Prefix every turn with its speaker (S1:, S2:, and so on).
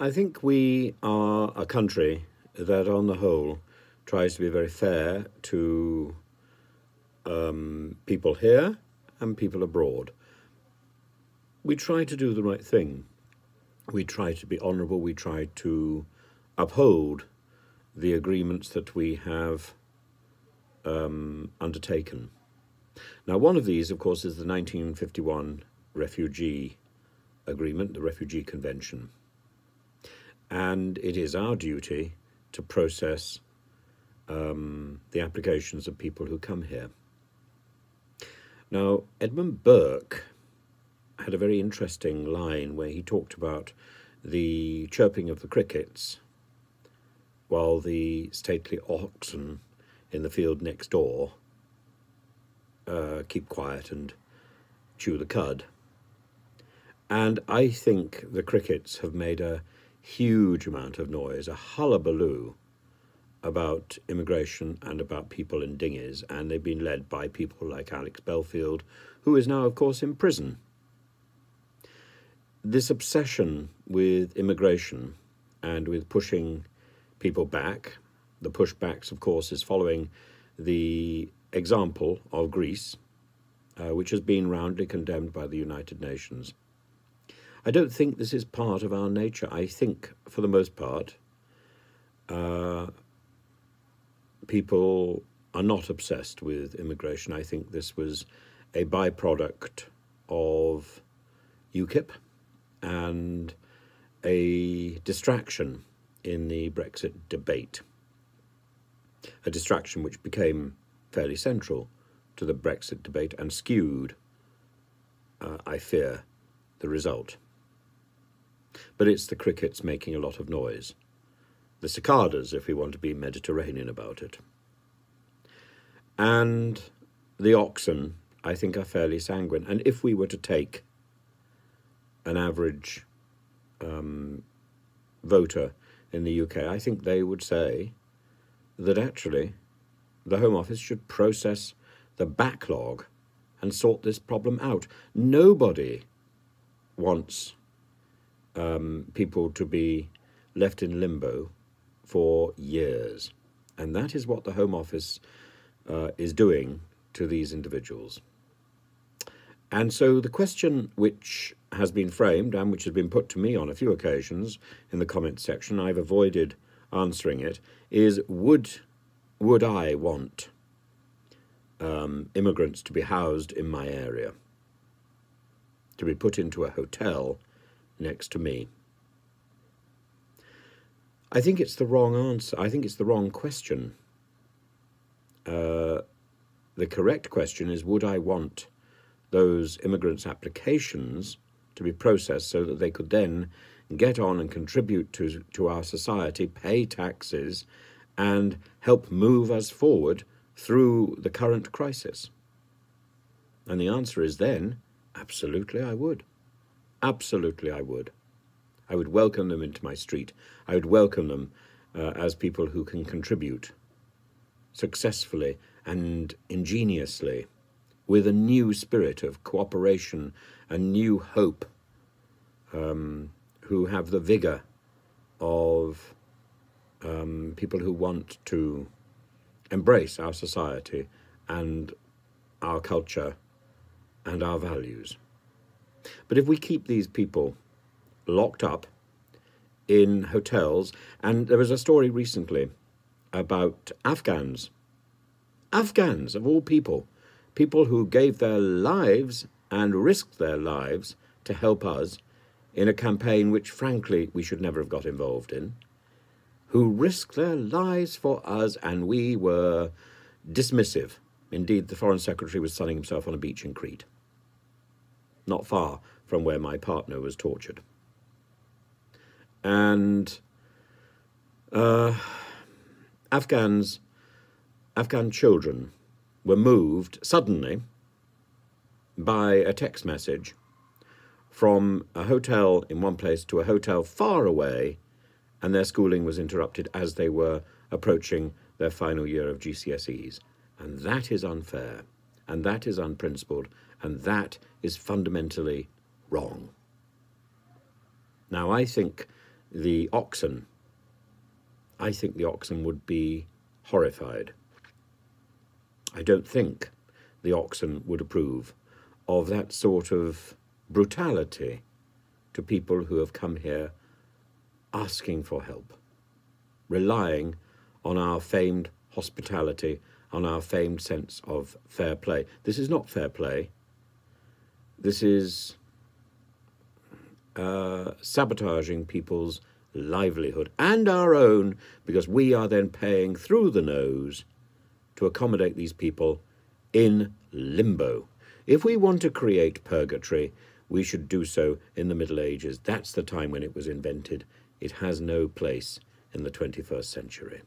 S1: I think we are a country that, on the whole, tries to be very fair to people here and people abroad. We try to do the right thing. We try to be honourable. We try to uphold the agreements that we have undertaken. Now, one of these, of course, is the 1951 Refugee Agreement, the Refugee Convention. And it is our duty to process the applications of people who come here. Now, Edmund Burke had a very interesting line where he talked about the chirping of the crickets while the stately oxen in the field next door keep quiet and chew the cud. And I think the crickets have made a huge amount of noise, a hullabaloo about immigration and about people in dinghies, and they've been led by people like Alex Belfield, who is now, of course, in prison. This obsession with immigration and with pushing people back, the pushbacks, of course, is following the example of Greece, which has been roundly condemned by the United Nations. I don't think this is part of our nature. I think, for the most part, people are not obsessed with immigration. I think this was a byproduct of UKIP and a distraction in the Brexit debate, a distraction which became fairly central to the Brexit debate and skewed, I fear, the result. But it's the crickets making a lot of noise. The cicadas, if we want to be Mediterranean about it. And the oxen, I think, are fairly sanguine. And if we were to take an average voter in the UK, I think they would say that actually the Home Office should process the backlog and sort this problem out. Nobody wants people to be left in limbo for years. And that is what the Home Office is doing to these individuals. And so the question which has been framed and which has been put to me on a few occasions in the comments section, I've avoided answering it, is would I want immigrants to be housed in my area, to be put into a hotel next to me? I think it's the wrong answer. I think it's the wrong question. The correct question is, would I want those immigrants' applications to be processed so that they could then get on and contribute to our society, pay taxes, and help move us forward through the current crisis? And the answer is then, absolutely I would. Absolutely I would. I would welcome them into my street. I would welcome them as people who can contribute successfully and ingeniously with a new spirit of cooperation, a new hope, who have the vigour of people who want to embrace our society and our culture and our values. But if we keep these people locked up in hotels, and there was a story recently about Afghans of all people who gave their lives and risked their lives to help us in a campaign which, frankly, we should never have got involved in, who risked their lives for us, and we were dismissive. Indeed, the Foreign Secretary was sunning himself on a beach in Crete, not far from where my partner was tortured. And Afghan children were moved suddenly by a text message from a hotel in one place to a hotel far away, and their schooling was interrupted as they were approaching their final year of GCSEs. And that is unfair, and that is unprincipled, and that is fundamentally wrong. Now, I think the oxen, I think the oxen would be horrified. I don't think the oxen would approve of that sort of brutality to people who have come here asking for help, relying on our famed hospitality, on our famed sense of fair play. This is not fair play. This is sabotaging people's livelihood and our own, because we are then paying through the nose to accommodate these people in limbo. If we want to create purgatory, we should do so in the Middle Ages. That's the time when it was invented. It has no place in the 21st century.